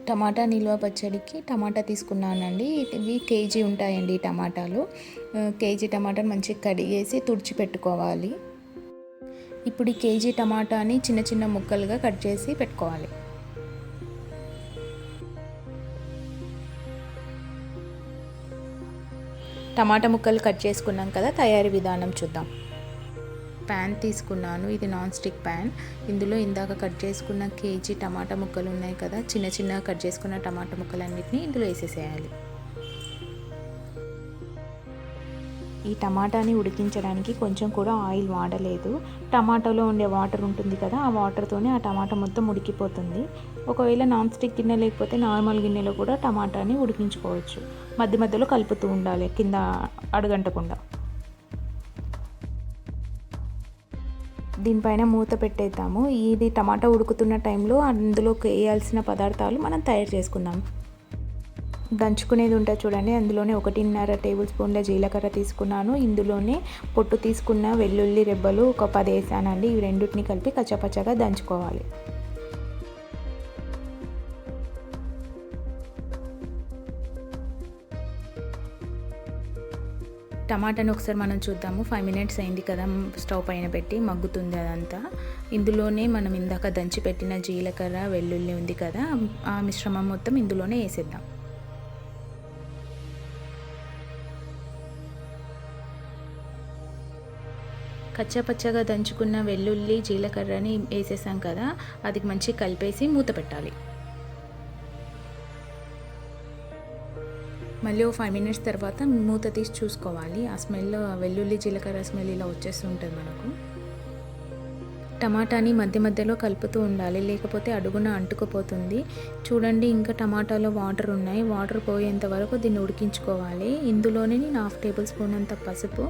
టమాటా నిల్వ పచ్చడికి టమాటా తీసుకున్నానండి. ఇవి కేజీ ఉంటాయండి ఈ టమాటాలు. కేజీ టమాటాను మంచిగా కడిగేసి తుడిచిపెట్టుకోవాలి. ఇప్పుడు ఈ కేజీ టమాటాని చిన్న చిన్న ముక్కలుగా కట్ చేసి పెట్టుకోవాలి. టమాటా ముక్కలు కట్ చేసుకున్నాం కదా, తయారీ విధానం చూద్దాం. ప్యాన్ తీసుకున్నాను, ఇది నాన్ స్టిక్ ప్యాన్. ఇందులో ఇందాక కట్ చేసుకున్న కేజీ టమాటా ముక్కలు ఉన్నాయి కదా, చిన్న చిన్నగా కట్ చేసుకున్న టమాటా ముక్కలన్నిటిని ఇందులో వేసేసేయాలి. ఈ టమాటాని ఉడికించడానికి కొంచెం కూడా ఆయిల్ వాడలేదు. టమాటాలో ఉండే వాటర్ ఉంటుంది కదా, ఆ వాటర్తోనే ఆ టమాటా మొత్తం ఉడికిపోతుంది. ఒకవేళ నాన్ స్టిక్ గిన్నె లేకపోతే నార్మల్ గిన్నెలో కూడా టమాటాని ఉడికించుకోవచ్చు. మధ్య మధ్యలో కలుపుతూ ఉండాలి కింద అడుగంటకుండా. దీనిపైన మూత పెట్టేద్దాము. ఇది టమాటా ఉడుకుతున్న టైంలో అందులోకి వేయాల్సిన పదార్థాలు మనం తయారు చేసుకుందాం. దంచుకునేది ఉంటుంది చూడండి, అందులోనే 1.5 టేబుల్ స్పూన్ల జీలకర్ర తీసుకున్నాను. ఇందులోనే పొట్టు తీసుకున్న వెల్లుల్లి రెబ్బలు ఒక 10 వేసానండి. ఇవి రెండింటిని కలిపి కచ్చపచ్చగా దంచుకోవాలి. టమాటాని ఒకసారి మనం చూద్దాము. 5 మినిట్స్ అయింది కదా, స్టవ్ పైన పెట్టి మగ్గుతుంది అదంతా. ఇందులోనే మనం ఇందాక దంచి పెట్టిన జీలకర్ర వెల్లుల్లి ఉంది కదా, ఆ మిశ్రమం మొత్తం ఇందులోనే వేసేద్దాం. కచ్చాపచ్చగా దంచుకున్న వెల్లుల్లి జీలకర్రని వేసేసాం కదా, అది మంచిగా కలిపేసి మూత పెట్టాలి. మళ్ళీ 5 మినిట్స్ తర్వాత మూత తీసి చూసుకోవాలి. ఆ స్మెల్, వెల్లుల్లి జీలకర్ర స్మెల్ ఇలా వచ్చేస్తుంటుంది మనకు. టమాటాని మధ్య మధ్యలో కలుపుతూ ఉండాలి, లేకపోతే అడుగున అంటుకుపోతుంది. చూడండి, ఇంకా టమాటాలో వాటర్ ఉన్నాయి. వాటర్ పోయేంత వరకు దీన్ని ఉడికించుకోవాలి. ఇందులోనే నేను 1/2 టేబుల్ స్పూన్ అంత పసుపు,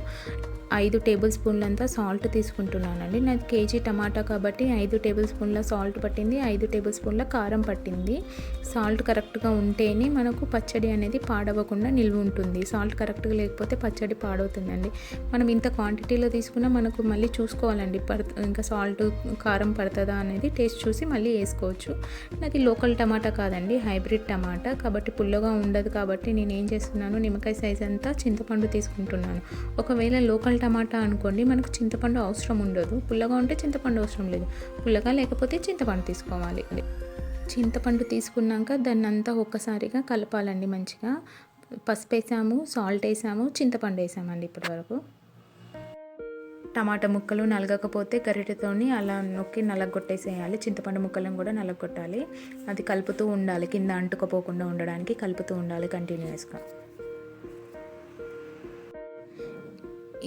5 టేబుల్ స్పూన్లంతా సాల్ట్ తీసుకుంటున్నానండి. నాకు కేజీ టమాటా కాబట్టి 5 టేబుల్ స్పూన్ల సాల్ట్ పట్టింది, 5 టేబుల్ స్పూన్ల కారం పట్టింది. సాల్ట్ కరెక్ట్గా ఉంటేనే మనకు పచ్చడి అనేది పాడవకుండా నిల్వ ఉంటుంది. సాల్ట్ కరెక్ట్గా లేకపోతే పచ్చడి పాడవుతుందండి. మనం ఇంత క్వాంటిటీలో తీసుకున్నా మనకు మళ్ళీ చూసుకోవాలండి, ఇంకా సాల్ట్ కారం పడుతుందా అనేది టేస్ట్ చూసి మళ్ళీ వేసుకోవచ్చు. నాకు లోకల్ టమాటా కాదండి, హైబ్రిడ్ టమాటా కాబట్టి పుల్లగా ఉండదు. కాబట్టి నేను ఏం చేస్తున్నాను, నిమ్మకాయ సైజ్ అంతా చింతపండు తీసుకుంటున్నాను. ఒకవేళ లోకల్ టమాటా అనుకోండి, మనకు చింతపండు అవసరం ఉండదు. పుల్లగా ఉంటే చింతపండు అవసరం లేదు, పుల్లగా లేకపోతే చింతపండు తీసుకోవాలి. చింతపండు తీసుకున్నాక దాన్ని అంతా ఒక్కసారిగా కలపాలండి మంచిగా. పసుపు వేసాము, సాల్ట్ వేసాము, చింతపండు వేసామండి. ఇప్పటి వరకు టమాటా ముక్కలు నలగకపోతే గరిటెతోని అలా నొక్కి నలగొట్టేసేయాలి. చింతపండు ముక్కలను కూడా నలగొట్టాలి. అది కలుపుతూ ఉండాలి, కింద అంటుకపోకుండా ఉండడానికి కలుపుతూ ఉండాలి కంటిన్యూస్గా.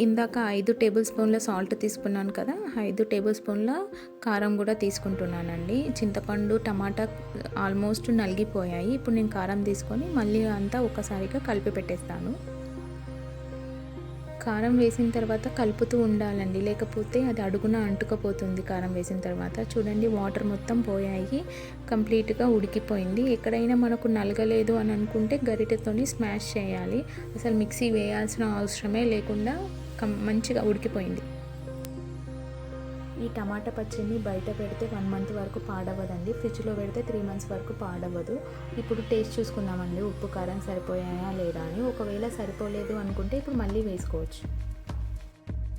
ఇందాక 5 టేబుల్ స్పూన్ల సాల్ట్ తీసుకున్నాను కదా, 5 టేబుల్ స్పూన్ల కారం కూడా తీసుకుంటున్నానండి. చింతపండు టమాటా ఆల్మోస్ట్ నలిగిపోయాయి. ఇప్పుడు నేను కారం తీసుకొని మళ్ళీ అంతా ఒక్కసారిగా కలిపి పెట్టేస్తాను. కారం వేసిన తర్వాత కలుపుతూ ఉండాలండి, లేకపోతే అది అడుగున అంటుకపోతుంది. కారం వేసిన తర్వాత చూడండి, వాటర్ మొత్తం పోయాయి, కంప్లీట్గా ఉడికిపోయింది. ఎక్కడైనా మనకు నలగలేదు అని అనుకుంటే గరిటెతోని స్మాష్ చేయాలి. అసలు మిక్సీ వేయాల్సిన అవసరమే లేకుండా మంచిగా ఉడికిపోయింది. ఈ టమాటా పచ్చడిని బయట పెడితే 1 మంత్ వరకు పాడవదండి, ఫ్రిడ్జ్లో పెడితే 3 మంత్స్ వరకు పాడవదు. ఇప్పుడు టేస్ట్ చూసుకుందామండి, ఉప్పు కారం సరిపోయాయా లేదా అని. ఒకవేళ సరిపోలేదు అనుకుంటే ఇప్పుడు మళ్ళీ వేసుకోవచ్చు.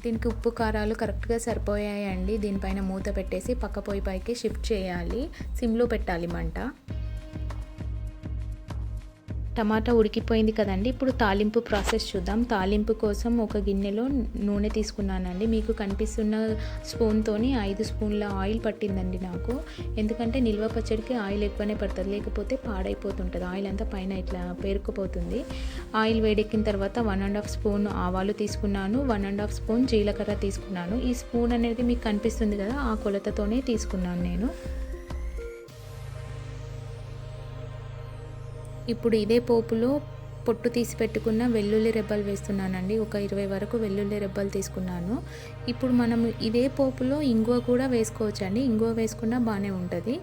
దీనికి ఉప్పు కారాలు కరెక్ట్గా సరిపోయాయండి. దీనిపైన మూత పెట్టేసి పక్క పొయ్యి పైకి షిఫ్ట్ చేయాలి, సిమ్లో పెట్టాలి మంట. టమాటా ఉడికిపోయింది కదండి, ఇప్పుడు తాలింపు ప్రాసెస్ చూద్దాం. తాలింపు కోసం ఒక గిన్నెలో నూనె తీసుకున్నానండి. మీకు కనిపిస్తున్న స్పూన్తోని 5 స్పూన్ల ఆయిల్ పట్టిందండి నాకు. ఎందుకంటే నిల్వ పచ్చడికి ఆయిల్ ఎక్కువనే పడుతుంది, లేకపోతే పాడైపోతుంటుంది. ఆయిల్ అంతా పైన ఇట్లా పేరుకుపోతుంది. ఆయిల్ వేడెక్కిన తర్వాత 1.5 స్పూన్ ఆవాలు తీసుకున్నాను, 1.5 స్పూన్ జీలకర్ర తీసుకున్నాను. ఈ స్పూన్ అనేది మీకు కనిపిస్తుంది కదా, ఆ కొలతతోనే తీసుకున్నాను నేను. ఇప్పుడు ఇదే పోపులో పొట్టు తీసి పెట్టుకున్న వెల్లుల్లి రెబ్బలు వేస్తున్నానండి. ఒక 20 వరకు వెల్లుల్లి రెబ్బలు తీసుకున్నాను. ఇప్పుడు మనం ఇదే పోపులో ఇంగువ కూడా వేసుకోవచ్చండి, ఇంగువ వేసుకున్నా బాగానే ఉంటుంది.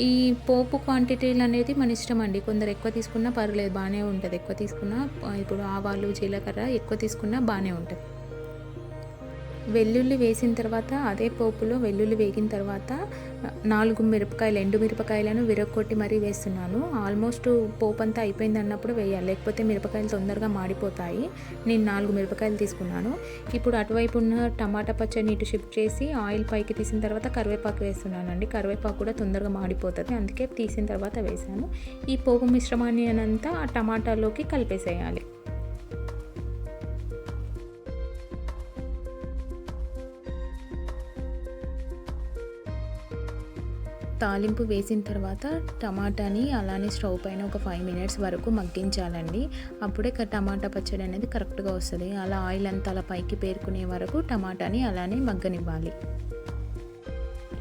ఈ పోపు క్వాంటిటీలు అనేది మన ఇష్టం అండి, కొందరు ఎక్కువ తీసుకున్నా పర్లేదు, బాగానే ఉంటుంది. ఎక్కువ తీసుకున్నా, ఇప్పుడు ఆవాలు జీలకర్ర ఎక్కువ తీసుకున్నా బాగానే ఉంటుంది. వెల్లుల్లి వేసిన తర్వాత అదే పోపులో వెల్లుల్లి వేగిన తర్వాత 4 మిరపకాయలు, ఎండు మిరపకాయలను విరగొట్టి మరీ వేస్తున్నాను. ఆల్మోస్ట్ పోపు అంతా అయిపోయింది అన్నప్పుడు వేయాలి, లేకపోతే మిరపకాయలు తొందరగా మాడిపోతాయి. నేను 4 మిరపకాయలు తీసుకున్నాను. ఇప్పుడు అటువైపు ఉన్న టమాటా పచ్చడిని ఇటు షిఫ్ట్ చేసి ఆయిల్ పైకి తీసిన తర్వాత కరివేపాకు వేస్తున్నానండి. కరివేపాకు కూడా తొందరగా మాడిపోతుంది, అందుకే తీసిన తర్వాత వేసాను. ఈ పోపు మిశ్రమాన్ని అంతా ఆ టమాటాలోకి కలిపేసేయాలి. తాలింపు వేసిన తర్వాత టమాటాని అలానే స్టవ్ పైన ఒక 5 మినిట్స్ వరకు మగ్గించాలండి. అప్పుడే టమాటా పచ్చడి అనేది కరెక్ట్గా వస్తుంది. అలా ఆయిల్ అంతా అలా పైకి పేరుకునే వరకు టమాటాని అలానే మగ్గనివ్వాలి.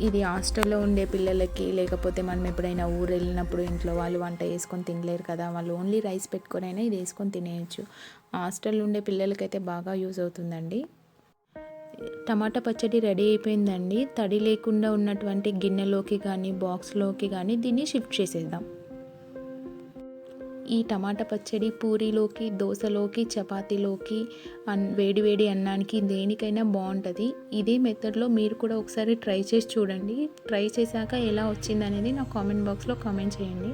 ఇది హాస్టల్లో ఉండే పిల్లలకి, లేకపోతే మనం ఎప్పుడైనా ఊరు వెళ్ళినప్పుడు ఇంట్లో వాళ్ళు వంట వేసుకొని తినలేరు కదా, వాళ్ళు ఓన్లీ రైస్ పెట్టుకొని అయినా ఇది వేసుకొని తినేయచ్చు. హాస్టల్లో ఉండే పిల్లలకైతే బాగా యూజ్ అవుతుందండి. టమాటా పచ్చడి రెడీ అయిపోయిందండి. తడి లేకుండా ఉన్నటువంటి గిన్నెలోకి కానీ బాక్స్లోకి కానీ దీన్ని షిఫ్ట్ చేసేద్దాం. ఈ టమాటా పచ్చడి పూరీలోకి, దోశలోకి, చపాతీలోకి, వేడి వేడి అన్నానికి దేనికైనా బాగుంటుంది. ఇదే మెథడ్లో మీరు కూడా ఒకసారి ట్రై చేసి చూడండి. ట్రై చేశాక ఎలా వచ్చిందనేది నా కామెంట్ బాక్స్లో కామెంట్ చేయండి.